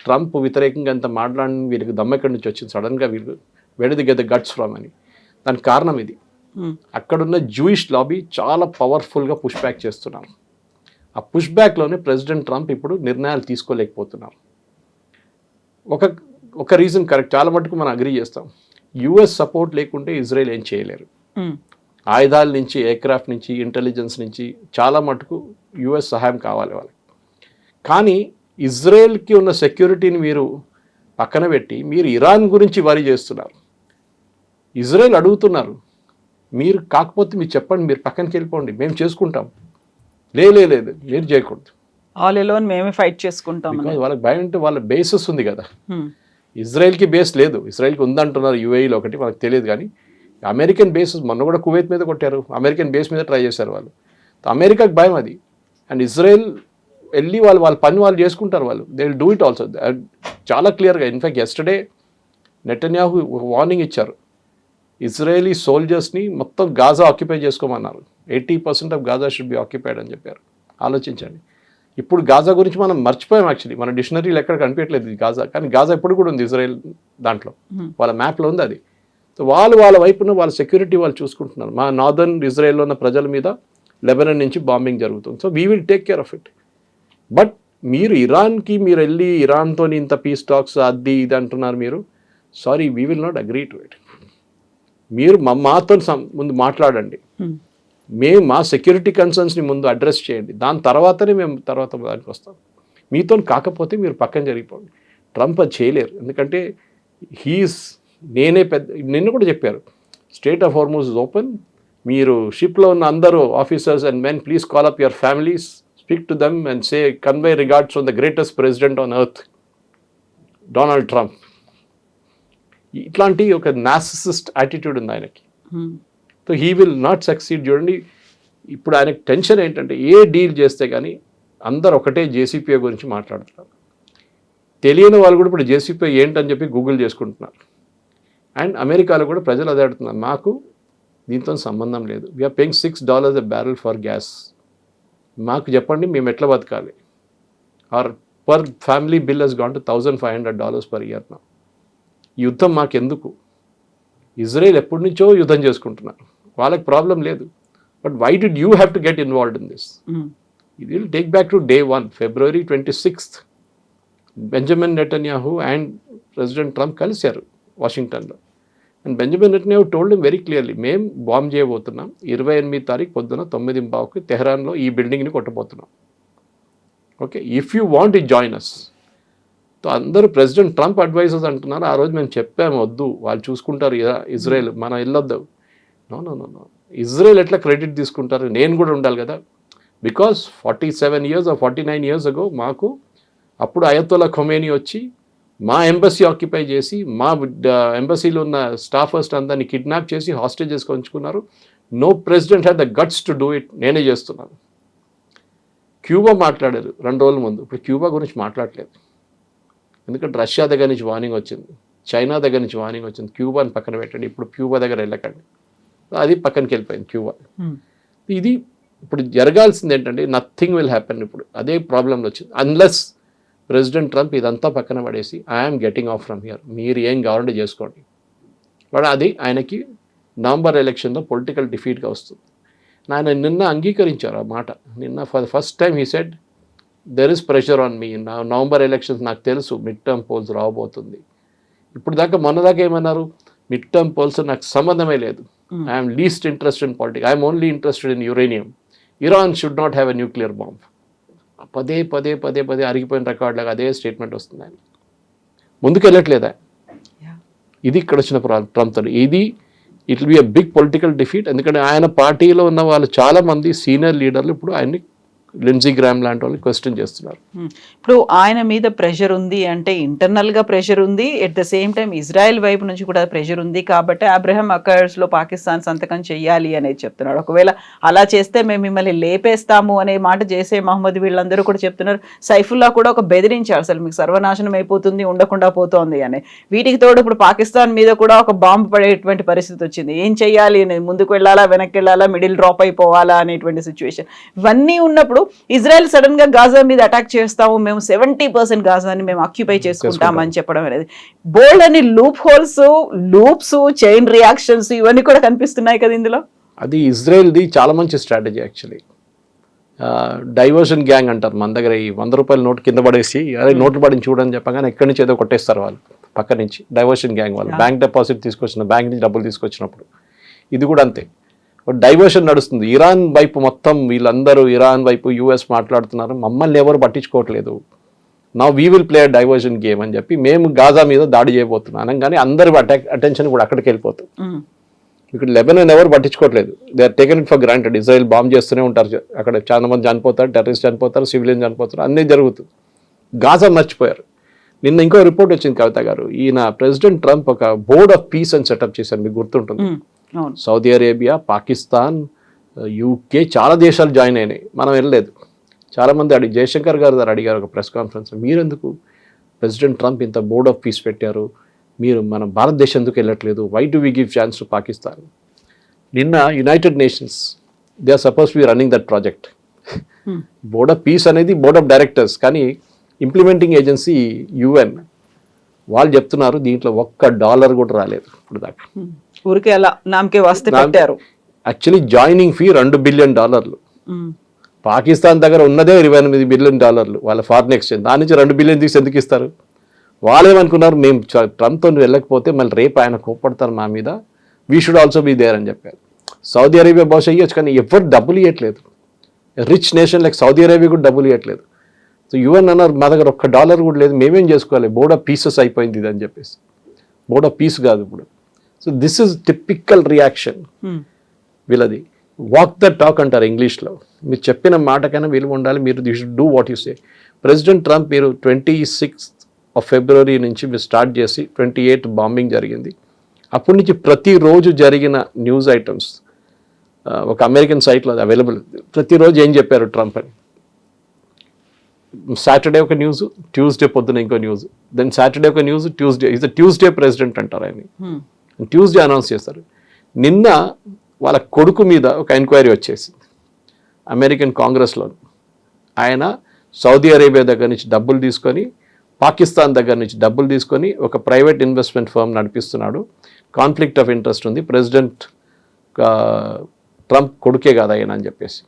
ట్రంప్ వ్యతిరేకంగా అంత మాట్లాడి వీళ్ళకి దమ్మెక్కడి నుంచి వచ్చింది సడన్గా, వీళ్ళు వెడ్ the get the guts from అని. దానికి కారణం ఇది. అక్కడున్న జూయిష్ లాబీ చాలా పవర్ఫుల్గా పుష్ బ్యాక్ చేస్తున్నారు. ఆ పుష్ బ్యాక్లోనే ప్రెసిడెంట్ ట్రంప్ ఇప్పుడు నిర్ణయాలు తీసుకోలేకపోతున్నారు. ఒక రీజన్ కరెక్ట్, చాలా మటుకు మనం అగ్రీ చేస్తాం. యుఎస్ సపోర్ట్ లేకుంటే ఇజ్రాయెల్ ఏం చేయలేరు. ఆయుధాల నుంచి, ఎయిర్క్రాఫ్ట్ నుంచి, ఇంటెలిజెన్స్ నుంచి చాలా మటుకు యుఎస్ సహాయం కావాలి వాళ్ళకి. కానీ ఇజ్రాయెల్కి ఉన్న సెక్యూరిటీని మీరు పక్కన పెట్టి మీరు ఇరాన్ గురించి వరి చేస్తున్నారు. ఇజ్రాయెల్ అడుగుతున్నారు, మీరు కాకపోతే మీరు చెప్పండి, మీరు పక్కనకి వెళ్ళిపోండి, మేము చేసుకుంటాం. లేదు మీరు చేయకూడదు, ఆల్ ఎలోన్ మేమే ఫైట్ చేసుకుంటాం. వాళ్ళకి భయం అంటే వాళ్ళ బేసెస్ ఉంది కదా. ఇజ్రాయెల్కి బేస్ లేదు, ఇజ్రాయెల్కి ఉందంటున్నారు యుఏఈలో ఒకటి, మనకు తెలియదు. కానీ అమెరికన్ బేసెస్ మొన్న కూడా కువైత్ మీద కొట్టారు, అమెరికన్ బేస్ మీద ట్రై చేశారు వాళ్ళు. అమెరికాకి భయం అది. అండ్ ఇజ్రాయెల్ వెళ్ళి వాళ్ళ పని వాళ్ళు చేసుకుంటారు, వాళ్ళు they will do it also. చాలా క్లియర్గా ఇన్ఫాక్ట్ ఎస్టర్డే నెటన్యాహు వార్నింగ్ ఇచ్చారు, ఇజ్రాయేలీ సోల్జర్స్ని మొత్తం గాజా ఆక్యుపై చేసుకోమన్నారు. 80% of Gaza should be occupied అని చెప్పారు. ఆలోచించండి, ఇప్పుడు గాజా గురించి మనం మర్చిపోయాం. యాక్చువల్లీ మన డిక్షనరీలో ఎక్కడ కనిపించట్లేదు గాజా, కానీ గాజా ఇప్పుడు కూడా ఉంది ఇజ్రాయెల్ దాంట్లో, వాళ్ళ మ్యాప్లో ఉంది అది. సో వాళ్ళ వైపున వాళ్ళ సెక్యూరిటీ వాళ్ళు చూసుకుంటున్నారు. మా నార్దర్న్ ఇజ్రాయెల్లో ఉన్న ప్రజల మీద లెబనాన్ నుంచి బాంబింగ్ జరుగుతుంది. So we will take care of it. But మీరు ఇరాన్కి మీరు వెళ్ళి ఇరాన్తో ఇంత పీస్ టాక్స్ అది ఇది అంటున్నారు మీరు. Sorry, we will not agree to it. మీరు మాతో ముందు మాట్లాడండి, మేము మా సెక్యూరిటీ కన్సర్న్స్ని ముందు అడ్రస్ చేయండి, దాని తర్వాతనే మేము దానికి వస్తాం. మీతో కాకపోతే మీరు పక్కన జరిగిపోండి. ట్రంప్ అది చేయలేరు, ఎందుకంటే నేనే నిన్న కూడా చెప్పారు, state of Hormuz is open, మీరు షిప్లో ఉన్న అందరూ officers and men please call up your families, speak to them and say convey regards from the greatest president on earth, Donald Trump. ఇట్లాంటి ఒక నార్సిసిస్ట్ యాటిట్యూడ్ ఉంది ఆయనకి. So he will not succeed. చూడండి, ఇప్పుడు ఆయనకి టెన్షన్ ఏంటంటే ఏ deal చేస్తే కానీ అందరు ఒకటే జేసీపీఏ గురించి మాట్లాడుతున్నారు. తెలియని వాళ్ళు కూడా ఇప్పుడు జేసీపీఏ ఏంటని చెప్పి గూగుల్ చేసుకుంటున్నారు. అండ్ అమెరికాలో కూడా ప్రజలు అదే అడుగుతున్నారు, మాకు దీంతో సంబంధం లేదు, we're paying $6 a barrel for gas, మాకు చెప్పండి మేము ఎట్లా బతకాలి. Our per family bill has gone to $1,500 per year నా. యుద్ధం మాకెందుకు? ఇజ్రాయెల్ ఎప్పటి నుంచో యుద్ధం చేసుకుంటున్నారు, వాళ్ళకి ప్రాబ్లం లేదు. But why did you have to get involved in this? ఇది will take back to day 1, February 26th. Benjamin Netanyahu and president Trump కలిశారు వాషింగ్టన్లో. And Benjamin Netanyahu told him very clearly, మేము బాంబ్ చేయబోతున్నాం 28వ తారీఖు పొద్దున 9:15కి తెహరాన్లో ఈ బిల్డింగ్ని కొట్టబోతున్నాం. Okay, if you want it join us. So అందరూ ప్రెసిడెంట్ ట్రంప్ అడ్వైజర్స్ అంటున్నారు, ఆ రోజు మేము చెప్పాము వద్దు, వాళ్ళు చూసుకుంటారు ఇజ్రాయెల్, మనం వెళ్ళొద్దు. నో, ఇజ్రాయెల్ ఎట్లా క్రెడిట్ తీసుకుంటారు? నేను కూడా ఉండాలి కదా. Because 47 years or 49 years ago మాకు అప్పుడు అయతోలా ఖొమేనీ వచ్చి మా ఎంబసీ ఆక్యుపై చేసి మా ఎంబసీలో ఉన్న స్టాఫర్స్ అందరినీ కిడ్నాప్ చేసి హాస్టేజెస్కి ఉంచుకున్నారు. No president had the guts to do it, నేనే చేస్తున్నాను. క్యూబా మాట్లాడారు 2 రోజుల ముందు, ఇప్పుడు క్యూబా గురించి మాట్లాడలేదు. ఎందుకంటే రష్యా దగ్గర నుంచి వార్నింగ్ వచ్చింది, చైనా దగ్గర నుంచి వార్నింగ్ వచ్చింది, క్యూబాని పక్కన పెట్టండి, ఇప్పుడు క్యూబా దగ్గర వెళ్ళకండి. అది పక్కనకి వెళ్ళిపోయింది క్యూబా. ఇది ఇప్పుడు జరగాల్సింది ఏంటంటే నథింగ్ విల్ హ్యాపెన్. ఇప్పుడు అదే ప్రాబ్లంలో వచ్చింది. అన్లెస్ ప్రెసిడెంట్ ట్రంప్ ఇదంతా పక్కన పడేసి I'm getting of from here, మీరు ఏం కావాలంటే చేసుకోండి. బట్ అది ఆయనకి నవంబర్ ఎలక్షన్లో పొలిటికల్ డిఫీట్గా వస్తుంది. ఆయన నిన్న అంగీకరించారు ఆ మాట. నిన్న for the first time he said there is pressure on me. November elections నాకు తెలుసు, మిడ్ టర్మ్ పోల్స్ రాబోతుంది. ఇప్పుడు దాకా మొన్నదాకా ఏమన్నారు, మిడ్ టర్మ్ పోల్స్ నాకు సంబంధమే లేదు, I'm least interested in politics, I'm only interested in uranium, Iran should not have a nuclear bomb. పదే అరిగిపోయిన రికార్డులాగా అదే స్టేట్మెంట్ వస్తుంది. ఆయన ముందుకు వెళ్ళట్లేదా? ఇది ఇక్కడ వచ్చిన ప్రాంతం. ఇది it will be a big political defeat. ఎందుకంటే ఆయన పార్టీలో ఉన్న వాళ్ళు చాలామంది సీనియర్ లీడర్లు ఇప్పుడు ఆయన్ని లిండ్సీ గ్రామ్ లాంటి వాళ్ళు క్వశ్చన్ చేస్తున్నారు. ఇప్పుడు ఆయన మీద ప్రెషర్ ఉంది అంటే ఇంటర్నల్గా ప్రెషర్ ఉంది, at the same time Israel వైపు నుంచి కూడా ప్రెషర్ ఉంది. కాబట్టి అబ్రహం అకార్డ్స్లో పాకిస్తాన్ సంతకం చెయ్యాలి అనేది చెప్తున్నాడు. ఒకవేళ అలా చేస్తే మేము మిమ్మల్ని లేపేస్తాము అనే మాట చేసే మహమ్మద్ వీళ్ళందరూ కూడా చెప్తున్నారు. సైఫుల్లా కూడా ఒక బెదిరించారు, అసలు మీకు సర్వనాశనం అయిపోతుంది, ఉండకుండా పోతోంది అని. వీటికి తోడు ఇప్పుడు పాకిస్తాన్ మీద కూడా ఒక బాంబు పడేటువంటి పరిస్థితి వచ్చింది. ఏం చెయ్యాలి అనేది, ముందుకు వెళ్ళాలా వెనక్కి వెళ్ళాలా, మిడిల్ డ్రాప్ అయిపోవాలా అనేటువంటి సిచ్యువేషన్. ఇవన్నీ ఉన్నప్పుడు ఇజ్రాయెల్ సడన్ గా గాజా మీద అటాక్ చేస్తాము, మేము 70% గాజాని మేము ఆక్యుపై చేసుకుంటామని చెప్పడం అనేది బోల్డ్ అని లూప్స్ చైన్ రియాక్షన్స్ ఇవన్నీ కూడా కనిపిస్తున్నాయి కదా ఇందులో. అది ఇజ్రాయెల్ది చాలా మంచి స్ట్రాటజీ యాక్చువల్లీ. డైవర్షన్ గ్యాంగ్ అంటారు మన దగ్గర. ఈ $100 నోట్ కింద పడేసి అదే నోట్లు పడిని చూడని చెప్పగానే ఎక్కడి నుంచి ఏదో కొట్టేస్తారు వాళ్ళు పక్క నుంచి. డైవర్షన్ గ్యాంగ్ వాళ్ళు బ్యాంక్ డిపాజిట్ తీసుకొచ్చిన, బ్యాంక్ నుంచి డబ్బులు తీసుకొచ్చినప్పుడు ఇది కూడా అంతే. డైవర్షన్ నడుస్తుంది. ఇరాన్ వైపు మొత్తం వీళ్ళందరూ ఇరాన్ వైపు యూఎస్ మాట్లాడుతున్నారు, మమ్మల్ని ఎవరు పట్టించుకోవట్లేదు, నా we will play diversion game అని చెప్పి మేము గాజా మీద దాడి చేయబోతున్నాం అనగానే అందరి అటెన్షన్ కూడా అక్కడికి వెళ్ళిపోతుంది. ఇక్కడ లెబనాన్ ఎవరు పట్టించుకోవట్లేదు, they are taken it for granted. Israel bomb చేస్తూనే ఉంటారు, అక్కడ చాలా మంది చనిపోతారు, టెర్రరిస్ట్ చనిపోతారు, సివిలియన్ చనిపోతారు, అన్నీ జరుగుతుంది. గాజా మర్చిపోయారు. నిన్న ఇంకో రిపోర్ట్ వచ్చింది కవిత గారు, ఈయన ప్రెసిడెంట్ ట్రంప్ ఒక బోర్డ్ ఆఫ్ పీస్ అని సెటప్ చేశారు, మీకు గుర్తుంటుంది. సౌదీ అరేబియా, పాకిస్తాన్, యూకే చాలా దేశాలు జాయిన్ అయినాయి, మనం వెళ్ళలేదు. చాలామంది జయశంకర్ గారు అడిగారు ఒక ప్రెస్ కాన్ఫరెన్స్లో, మీరెందుకు ప్రెసిడెంట్ ట్రంప్ ఇంత బోర్డ్ ఆఫ్ పీస్ పెట్టారు, మీరు మన భారతదేశం ఎందుకు వెళ్ళట్లేదు, why do we give chance to Pakistan. నిన్న United Nations they are suppose be running that project. Board of peace అనేది బోర్డ్ ఆఫ్ డైరెక్టర్స్, కానీ ఇంప్లిమెంటింగ్ ఏజెన్సీ యుఎన్. వాళ్ళు చెప్తున్నారు దీంట్లో $1 కూడా రాలేదు ఇప్పుడు దాకా. ఊరికే అలా నామకే వస్తే పెట్టారు. Actually joining fee $2 billion. Pakistan దగ్గర ఉన్నదే $28 బిలియన్ వాళ్ళ ఫారిన్ ఎక్స్చేంజ్. దాని నుంచి $2 బిలియన్ తీసి ఎందుకు ఇస్తారు? వాళ్ళేమనుకున్నారు, మేము ట్రంప్తో వెళ్ళకపోతే మళ్ళీ రేపు ఆయన కోప్పడతారు మా మీద, we should also be there అని చెప్పారు. సౌదీ అరేబియా బహుశా ఇవ్వచ్చు, కానీ ఎవరు డబ్బులు ఇవ్వట్లేదు. Rich nation like Saudi Arabia కూడా డబ్బులు ఇవ్వట్లేదు. సో యుఎన్ అన్నారు మా దగ్గర $1 కూడా లేదు, మేమేం చేసుకోవాలి, బోర్డ్ ఆఫ్ పీసెస్ అయిపోయింది ఇది అని చెప్పేసి. బోర్డ్ ఆఫ్ పీస్ కాదు ఇప్పుడు. So this is typical reaction వీళ్ళది. వాక్ ద టాక్ అంటారు ఇంగ్లీష్లో. మీరు చెప్పిన మాటకైనా విలువ ఉండాలి, మీరు you should do what you say. President Trump మీరు 26 ఫిబ్రవరి నుంచి మీరు స్టార్ట్ చేసి 28 బాంబింగ్ జరిగింది. అప్పటి నుంచి ప్రతిరోజు జరిగిన న్యూస్ ఐటమ్స్ ఒక అమెరికన్ సైట్లో అది అవైలబుల్. ప్రతిరోజు ఏం చెప్పారు ట్రంప్ అని. సాటర్డే ఒక న్యూస్, ట్యూస్డే పొద్దున ఇంకో న్యూస్, దెన్ సాటర్డే ఒక news, Tuesday is the Tuesday president అంటారు ఆయన. ట్యూస్డే అనౌన్స్ చేస్తారు. నిన్న వాళ్ళ కొడుకు మీద ఒక ఎంక్వైరీ వచ్చేసింది అమెరికన్ కాంగ్రెస్లో. ఆయన సౌదీ అరేబియా దగ్గర నుంచి డబ్బులు తీసుకొని, పాకిస్తాన్ దగ్గర నుంచి డబ్బులు తీసుకొని ఒక ప్రైవేట్ ఇన్వెస్ట్మెంట్ ఫర్మ్ నడిపిస్తున్నాడు, కాన్ఫ్లిక్ట్ ఆఫ్ ఇంట్రెస్ట్ ఉంది, ప్రెసిడెంట్ ట్రంప్ కొడుకే కాదు ఆయన అని చెప్పేసి.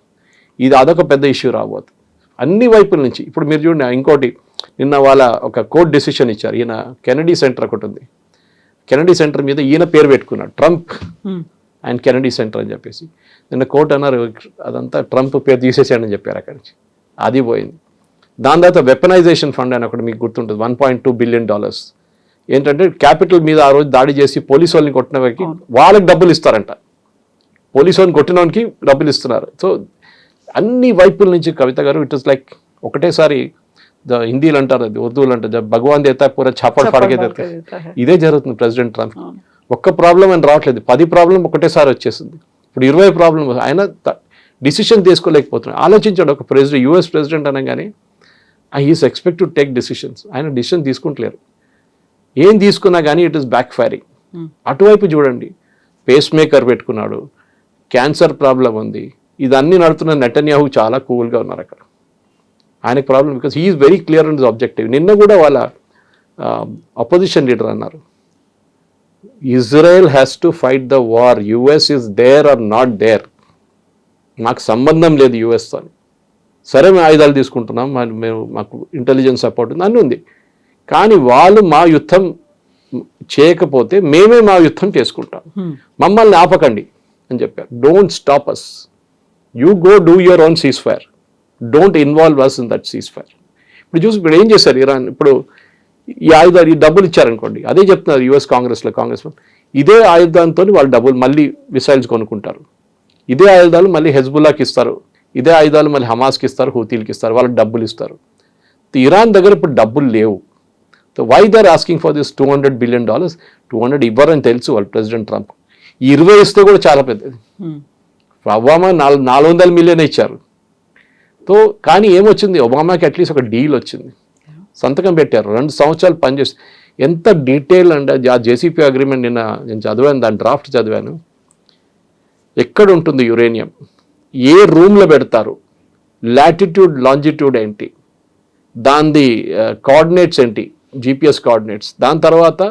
ఇది అదొక పెద్ద ఇష్యూ రాబోతుంది అన్ని వైపుల నుంచి. ఇప్పుడు మీరు చూడండి, ఇంకోటి నిన్న వాళ్ళ ఒక కోర్ట్ డెసిషన్ ఇచ్చారు. ఈయన కెనడీ సెంటర్ ఒకటి ఉంది, కెనడీ సెంటర్ మీద ఈయన పేరు పెట్టుకున్నాడు ట్రంప్ అండ్ కెనడీ సెంటర్ అని చెప్పేసి. నిన్న కోర్టు అన్నారు అదంతా ట్రంప్ పేరు తీసేసాడని చెప్పారు అక్కడి నుంచి, అది పోయింది. దాని తర్వాత వెపనైజేషన్ ఫండ్ అని ఒకటి మీకు గుర్తుంటుంది, $1.2 బిలియన్. ఏంటంటే క్యాపిటల్ మీద ఆ రోజు దాడి చేసి పోలీసు వాళ్ళని కొట్టిన వారికి వాళ్ళకి డబ్బులు ఇస్తారంట, పోలీసు వాళ్ళని కొట్టినోనికి డబ్బులు ఇస్తున్నారు. సో అన్ని వైపుల నుంచి కవిత గారు ఇట్ ఇస్ లైక్ ఒకటేసారి హిందీలు అంటారు, అది ఉర్దూలు అంటారు, భగవాన్ దేతా పూర చాపడ్ పడకే దేతా. ఇదే జరుగుతుంది ప్రెసిడెంట్ ట్రంప్. ఒక్క ప్రాబ్లం అని రావట్లేదు, 10 ప్రాబ్లం ఒకటేసారి వచ్చేసింది. ఇప్పుడు 20 ప్రాబ్లం. ఆయన డిసిషన్ తీసుకోలేకపోతున్నాడు. ఆలోచించాడు ఒక ప్రెసిడెంట్, యూఎస్ ప్రెసిడెంట్ అనగానే he is expect to take decisions. ఆయన డిసిషన్ తీసుకుంటలేరు. ఏం తీసుకున్నా కానీ ఇట్ ఈస్ బ్యాక్ ఫైరింగ్. అటువైపు చూడండి, పేస్ మేకర్ పెట్టుకున్నాడు, క్యాన్సర్ ప్రాబ్లం ఉంది, ఇదన్నీ నడుతున్న నెటన్యాహు చాలా కూల్గా ఉన్నారు అక్కడ. ఆయనకు problem because he is very clear on his objective. నిన్న కూడా వాళ్ళ అపోజిషన్ లీడర్ అన్నారు, Israel has to fight the war, US is there or not there, మాకు సంబంధం లేదు యుఎస్తో. సరే మేము ఆయుధాలు తీసుకుంటున్నాం, మేము మాకు ఇంటెలిజెన్స్ సపోర్ట్ ఉంది, అన్నీ ఉంది, కానీ వాళ్ళు మా యుద్ధం చేయకపోతే మేమే మా యుద్ధం చేసుకుంటాం, మమ్మల్ని ఆపకండి అని చెప్పారు. Don't stop us, you go do your own ceasefire, don't involve us in that ceasefire. ఇప్పుడు ఏం చేశారు ఇరాన్, ఇప్పుడు ఈ ఆయుధాలు ఈ డబ్బులు ఇచ్చారనుకోండి, అదే చెప్తున్నారు యుఎస్ కాంగ్రెస్ ఇదే ఆయుధాంతో వాళ్ళు డబ్బులు మళ్ళీ మిసైల్స్ కొనుక్కుంటారు, ఇదే ఆయుధాలు మళ్ళీ హెజ్బుల్లాకి ఇస్తారు, ఇదే ఆయుధాలు మళ్ళీ హమాస్కి ఇస్తారు, హూతీలకి ఇస్తారు, వాళ్ళకి డబ్బులు ఇస్తారు. ఇరాన్ దగ్గర ఇప్పుడు డబ్బులు లేవు. So why they are asking for this $200 billion? 200 ఇవ్వరని తెలుసు వాళ్ళు ప్రెసిడెంట్ ట్రంప్. 20 ఇస్తే కూడా చాలా పెద్దది. ఒబామా 400 మిలియన్ ఇచ్చారు. సో కానీ ఏమొచ్చింది, ఒబామాకి అట్లీస్ట్ ఒక డీల్ వచ్చింది, సంతకం పెట్టారు, 2 సంవత్సరాలు పనిచేసి. ఎంత డీటెయిల్ అంటే ఆ జేసీపీ అగ్రిమెంట్ నిన్న నేను చదివాను, దాని డ్రాఫ్ట్ చదివాను. ఎక్కడ ఉంటుంది యురేనియం, ఏ రూమ్లో పెడతారు, లాటిట్యూడ్ లాంజిట్యూడ్ ఏంటి, దాని కోఆర్డినేట్స్ ఏంటి, జీపీఎస్ కోఆర్డినేట్స్, దాని తర్వాత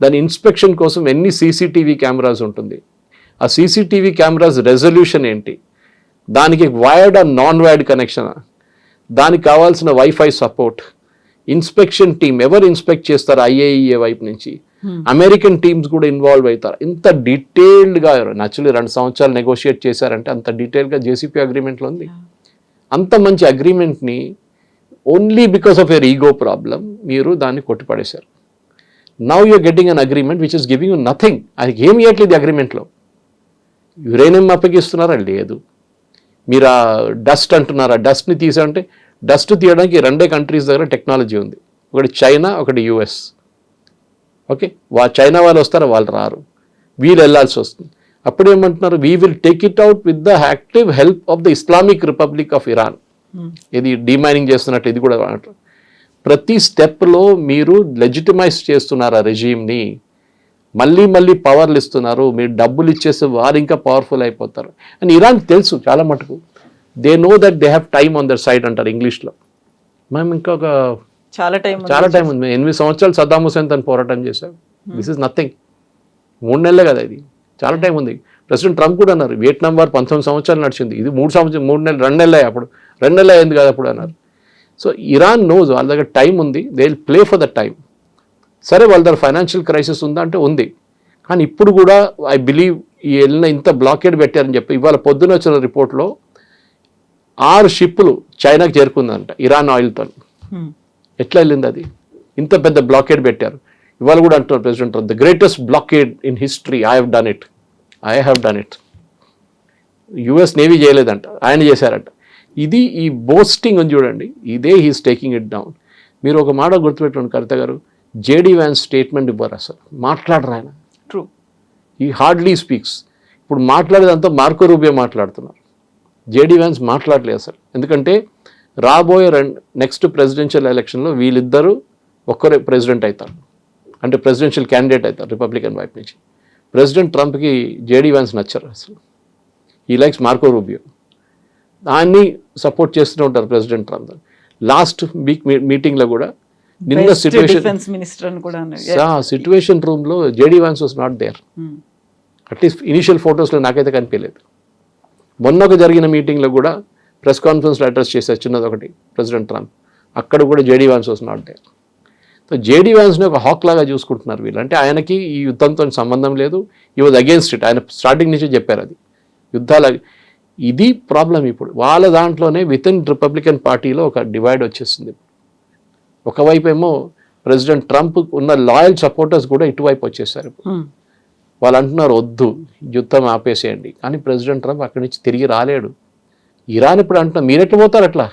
దాని ఇన్స్పెక్షన్ కోసం ఎన్ని సీసీటీవీ కెమెరాస్ ఉంటుంది, ఆ సీసీటీవీ కెమెరాస్ రెజల్యూషన్ ఏంటి, దానికి వైర్డ్ ఆ నాన్ వైర్డ్ కనెక్షన్, దానికి కావాల్సిన వైఫై సపోర్ట్, ఇన్స్పెక్షన్ టీం ఎవరు ఇన్స్పెక్ట్ చేస్తారు ఐఏఈఏ వైపు నుంచి, అమెరికన్ టీమ్స్ కూడా ఇన్వాల్వ్ అవుతారు. ఇంత డీటెయిల్డ్గా యాక్చువల్లీ 2 సంవత్సరాలు నెగోషియేట్ చేశారంటే అంత డీటెయిల్గా జేసీపీ అగ్రిమెంట్లో ఉంది. అంత మంచి అగ్రిమెంట్ని only because of your ego problem మీరు దాన్ని కొట్టిపడేశారు. Now you're getting an agreement which is giving you nothing. అది ఏమి ఇవ్వట్లేదు అగ్రిమెంట్లో. యురేనియం అప్పగిస్తున్నారా? లేదు. మీరు ఆ డస్ట్ అంటున్నారు, ఆ డస్ట్ని తీసారంటే డస్ట్ తీయడానికి 2 కంట్రీస్ దగ్గర టెక్నాలజీ ఉంది. ఒకటి చైనా, ఒకటి యుఎస్. ఓకే, చైనా వాళ్ళు వస్తారా? వాళ్ళు రారు, వీళ్ళు వెళ్ళాల్సి వస్తుంది. అప్పుడు ఏమంటున్నారు? We will take it out with the active help of the Islamic republic of Iran. ఇది డిమైనింగ్ చేస్తున్నట్టు ఇది కూడా అంటారు. ప్రతి స్టెప్లో మీరు లెజిటిమైజ్ చేస్తున్నారు ఆ రెజీమ్ని, మళ్ళీ మళ్ళీ పవర్లు ఇస్తున్నారు. మీరు డబ్బులు ఇచ్చేస్తే వారు ఇంకా పవర్ఫుల్ అయిపోతారు అని ఇరాన్ తెలుసు చాలా మటుకు. They know that they have time on their side అంటారు ఇంగ్లీష్లో. మేము ఇంకొక చాలా టైం ఉంది. 8 సంవత్సరాలు సద్దాం హుసేన్ తను పోరాటం చేశారు. This is nothing. 3 నెలలే కదా ఇది, చాలా టైం ఉంది. ప్రెసిడెంట్ ట్రంప్ కూడా అన్నారు వియట్నాం వార్ 19 సంవత్సరాలు నడిచింది, ఇది 3 నెలలు 2 నెలలే, అప్పుడు 2 నెలలు అయింది కదా అప్పుడు అన్నారు. సో ఇరాన్ నోజ్ వాళ్ళ దగ్గర టైం ఉంది, they will play for the time. సరే వాళ్ళ దగ్గర ఫైనాన్షియల్ క్రైసిస్ ఉందా అంటే ఉంది, కానీ ఇప్పుడు కూడా ఐ బిలీవ్ ఈ వెళ్ళిన ఇంత బ్లాకేడ్ పెట్టారని చెప్పి ఇవాళ పొద్దున వచ్చిన రిపోర్ట్లో 6 షిప్పులు చైనాకి చేరుకుందంట ఇరాన్ ఆయిల్తో. ఎట్లా వెళ్ళింది అది? ఇంత పెద్ద బ్లాకేడ్ పెట్టారు. ఇవాళ కూడా అంటున్నారు president Trump, the greatest blockade in history, I have done it. US navy చేయలేదంట, ఆయన చేశారంట. ఇది ఈ బోస్టింగ్ అని చూడండి, ఇదే హీస్ టేకింగ్ ఇట్ డౌన్. మీరు ఒక మాట గుర్తుపెట్టుకోండి కవిత గారు, జేడీ వ్యాన్స్ స్టేట్మెంట్ ఇవ్వరు, అసలు మాట్లాడరు ఆయన. ట్రూ, ఈ హార్డ్లీ స్పీక్స్. ఇప్పుడు మాట్లాడేదంతా మార్కో రూబియో మాట్లాడుతున్నారు, జేడీ వ్యాన్స్ మాట్లాడలేదు అసలు. ఎందుకంటే రాబోయే నెక్స్ట్ ప్రెసిడెన్షియల్ ఎలక్షన్లో వీళ్ళిద్దరూ ఒక్కరే ప్రెసిడెంట్ అవుతారు, అంటే ప్రెసిడెన్షియల్ క్యాండిడేట్ అవుతారు రిపబ్లికన్ వైపు నుంచి. ప్రెసిడెంట్ ట్రంప్కి జేడీ వ్యాన్స్ నచ్చరు అసలు, ఈ లైక్స్ మార్కో రూబియో. దాన్ని సపోర్ట్ చేస్తూనే ఉంటారు ప్రెసిడెంట్ ట్రంప్. లాస్ట్ వీక్ మీటింగ్లో కూడా నిన్న సిట్యుయేషన్ రూమ్లో JD Vance was not there. At least initial ఫొటోస్లో నాకైతే కనిపించలేదు. మొన్న ఒక జరిగిన మీటింగ్లో కూడా ప్రెస్ కాన్ఫరెన్స్లో అడ్రస్ చేశారు చిన్నది ఒకటి ప్రెసిడెంట్ ట్రంప్, అక్కడ కూడా JD Vance was not there. So JD వ్యాన్స్ని ఒక హాక్ లాగా చూసుకుంటున్నారు వీళ్ళు. అంటే ఆయనకి ఈ యుద్ధంతో సంబంధం లేదు, ఈ వాజ్ అగేన్స్ట్ ఇట్. ఆయన స్టార్టింగ్ నుంచి చెప్పారు అది యుద్ధాల. ఇది ప్రాబ్లం ఇప్పుడు వాళ్ళ దాంట్లోనే విత్ ఇన్ రిపబ్లికన్ పార్టీలో ఒక డివైడ్ వచ్చేస్తుంది. ఒకవైపు ఏమో ప్రెసిడెంట్ ట్రంప్ ఉన్న లాయల్ సపోర్టర్స్ కూడా ఇటువైపు వచ్చేసారు. వాళ్ళు అంటున్నారు వద్దు యుద్ధం ఆపేసేయండి, కానీ ప్రెసిడెంట్ ట్రంప్ అక్కడి నుంచి తిరిగి రాలేడు. ఇరాన్ ఇప్పుడు అంటున్నారు మీరు ఎట్లా పోతారు, అట్లా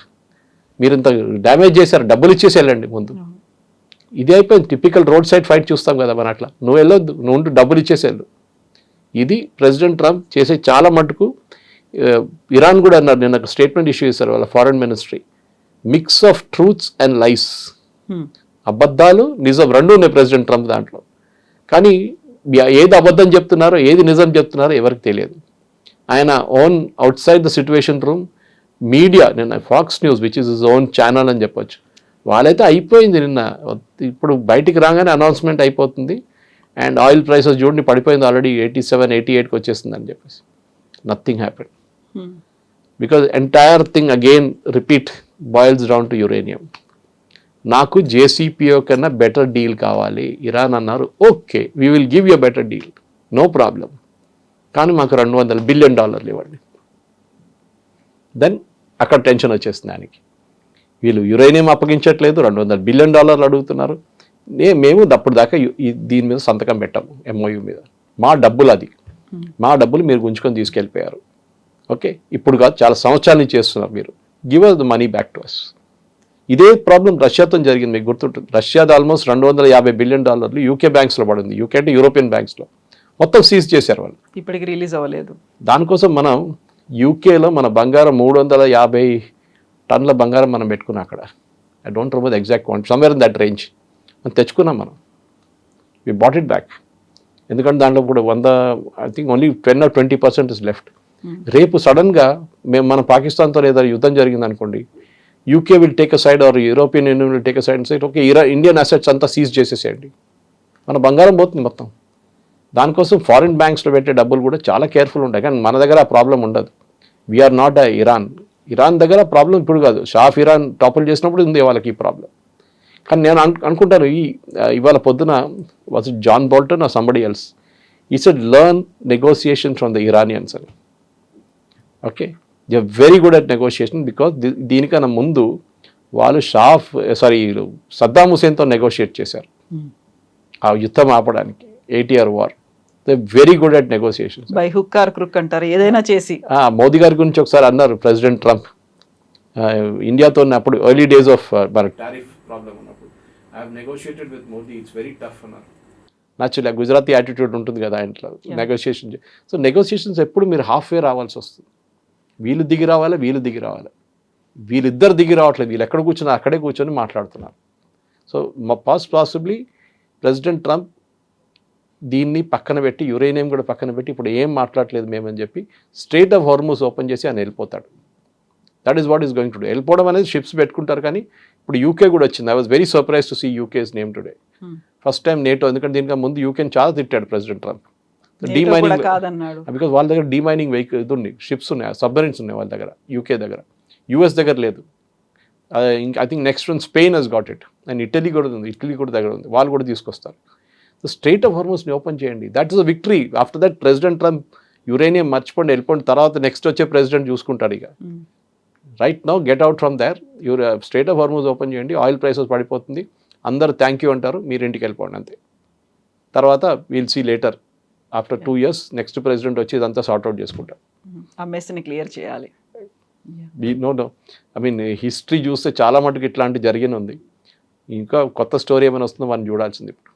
మీరు ఇంత డ్యామేజ్ చేశారు, డబ్బులు ఇచ్చేసి వెళ్ళండి ముందు. ఇది అయిపోయింది, టిపికల్ రోడ్ సైడ్ ఫైట్ చూస్తాం కదా మన. అట్లా నువ్వు వెళ్ళొద్దు, నువ్వు డబ్బులు ఇచ్చేసి వెళ్ళు. ఇది ప్రెసిడెంట్ ట్రంప్ చేసే చాలా మటుకు. ఇరాన్ కూడా అన్నారు, నేను ఒక స్టేట్మెంట్ ఇష్యూ చేశారు వాళ్ళ foreign ministry, mix of truths and lies. అబద్ధాలు నిజం రెండు ఉన్నాయి ప్రెసిడెంట్ ట్రంప్ దాంట్లో. కానీ ఏది అబద్ధం చెప్తున్నారో ఏది నిజం చెప్తున్నారో ఎవరికి తెలియదు. ఆయన own outside the situation room media, నిన్న Fox News which is his own channel అని చెప్పొచ్చు, వాళ్ళైతే అయిపోయింది నిన్న. ఇప్పుడు బయటికి రాగానే అనౌన్స్మెంట్ అయిపోతుంది, అండ్ ఆయిల్ ప్రైసెస్ చూడండి పడిపోయింది ఆల్రెడీ 87, 88కి వచ్చేస్తుంది అని చెప్పేసి. Nothing happen because entire thing again repeat boils down to uranium. నాకు జేసీపీఓ కన్నా బెటర్ డీల్ కావాలి. ఇరాన్ అన్నారు okay we will give you better deal, no problem, కానీ మాకు $200 బిలియన్ ఇవ్వండి. దెన్ అక్కడ టెన్షన్ వచ్చేస్తుంది ఆయనకి. వీళ్ళు యురేనియం అప్పగించట్లేదు, $200 బిలియన్ అడుగుతున్నారు. మేము అప్పుడు దాకా దీని మీద సంతకం పెట్టాము ఎంఓయూ మీద, మా డబ్బులు అది, మా డబ్బులు మీరు గుంజుకొని తీసుకెళ్ళిపోయారు. ఓకే ఇప్పుడు కాదు చాలా సంవత్సరాల నుంచి చేస్తున్నారు మీరు, give us the money back to us. ఇదే ప్రాబ్లం రష్యాతో జరిగింది, మీకు గుర్తుంటుంది. రష్యాది ఆల్మోస్ట్ $250 బిలియన్ యూకే బ్యాంక్స్లో పడింది. యూకే అంటే యూరోపియన్ బ్యాంక్స్లో మొత్తం సీజ్ చేశారు వాళ్ళు, ఇప్పటికి రిలీజ్ అవ్వలేదు. దానికోసం మనం యూకేలో మన బంగారం 350 టన్నుల బంగారం మనం పెట్టుకున్నాం అక్కడ. I don't remember the exact quantity, somewhere in that range మనం తెచ్చుకున్నాం మనం. వి బాట్ ఇట్ బ్యాక్, ఎందుకంటే దాంట్లో కూడా I think only 10 or 20% is left. రేపు సడన్గా మన పాకిస్తాన్తో ఏదైనా యుద్ధం జరిగింది అనుకోండి, UK will take a side or European union will take a side and side okay Indian assets అంతా సీజ్ చేసేసేయండి, మన బంగారం పోతుంది మొత్తం. దానికోసం ఫారిన్ బ్యాంక్స్లో పెట్టే డబ్బులు కూడా చాలా కేర్ఫుల్ ఉంటాయి, కానీ మన దగ్గర ఆ ప్రాబ్లం ఉండదు. వీఆర్ నాట్ ఇరాన్ దగ్గర ప్రాబ్లం ఇప్పుడు కాదు, షా ఆఫ్ ఇరాన్ టాపుల్ చేసినప్పుడు ఉంది వాళ్ళకి ఈ ప్రాబ్లం. కానీ నేను అనుకుంటాను ఇవాళ పొద్దున was it John Bolton or somebody else, he said learn negotiation from the Iranians అని. Okay they are very good at negotiation, because దీనికన్నా ముందు వాళ్ళు సద్దాం హుసేన్తో నెగోషియేట్ చేశారు ఆ యుద్ధం ఆపడానికి, ATR war. They very good at negotiations. By hook are క్రుక్ అంటారు, ఏదైనా చేసి. మోదీ గారి గురించి ఒకసారి అన్నారు ప్రెసిడెంట్ ట్రంప్, ఇండియాతో అప్పుడు ఎర్లీ డేస్ ఆఫ్ మన టారిఫ్ ప్రాబ్లం ఉన్నప్పుడు, I have negotiated with Modi, it's very tough అన్నారు. న్యాచురల్గా గుజరాతీ యాటిట్యూడ్ ఉంటుంది కదా ఇంట్లో, నెగోషియేషన్. సో నెగోషియేషన్స్ ఎప్పుడు మీరు హాఫ్ వే రావాల్సి వస్తుంది. వీళ్ళు దిగి రావాలి, వీళ్ళిద్దరు దిగి రావట్లేదు, వీళ్ళు ఎక్కడ కూర్చున్నా అక్కడే కూర్చొని మాట్లాడుతున్నారు. సో పాసిబ్లీ ప్రెసిడెంట్ ట్రంప్ దీన్ని పక్కన పెట్టి, యురేనియం కూడా పక్కన పెట్టి, ఇప్పుడు ఏం మాట్లాడలేదు మేమని చెప్పి స్ట్రెయిట్ ఆఫ్ హార్మూజ్ ఓపెన్ చేసి ఆయన వెళ్ళిపోతాడు. That is what is going to do. వెళ్ళిపోవడం అనేది షిప్స్ పెట్టుకుంటారు, కానీ ఇప్పుడు యూకే కూడా వచ్చింది. I was very surprise to see UK's name today. First time NATO, ఎందుకంటే దీనికి ముందు యూకేని చాలా తిట్టాడు ప్రెసిడెంట్ ట్రంప్. డీమైనింగ్ కాదన్నాడు, బికాజ్ వాళ్ళ దగ్గర డీమైనింగ్ వెహికల్ ఇది ఉంది, షిప్స్ ఉన్నాయి, సబ్మరీన్స్ ఉన్నాయి వాళ్ళ దగ్గర, యూకే దగ్గర. US దగ్గర లేదు. I think next one Spain has got it, and Italy కూడా ఉంది, ఇటలీ కూడా దగ్గర ఉంది, వాళ్ళు కూడా తీసుకొస్తారు. సో స్ట్రెయిట్ ఆఫ్ హార్మూజ్ని ఓపెన్ చేయండి, that is a victory. After that president Trump uranium మర్చిపోండి, వెళ్ళిపోండి, తర్వాత నెక్స్ట్ వచ్చే ప్రెసిడెంట్ చూసుకుంటాడు. ఇక right now get out from there. Strait of Hormuz open చేయండి, ఆయిల్ ప్రైసెస్ పడిపోతుంది, అందరు థ్యాంక్ యూ అంటారు, మీరు ఇంటికి వెళ్ళిపోండి అంతే. తర్వాత we'll see later after 2 years next president వచ్చి ఇదంతా సార్ట్అవుట్ చేసుకుంటారు. ఆ మెస్ని క్లియర్ చేయాలి. నో ఐ మీన్ హిస్టరీ చూస్తే చాలా మటుకు ఇట్లాంటి జరిగిన ఉంది. ఇంకా కొత్త స్టోరీ ఏమైనా వస్తుందో మనం చూడాల్సింది ఇప్పుడు.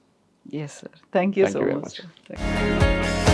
Yes, sir. Thank you so very much. much. Thank you.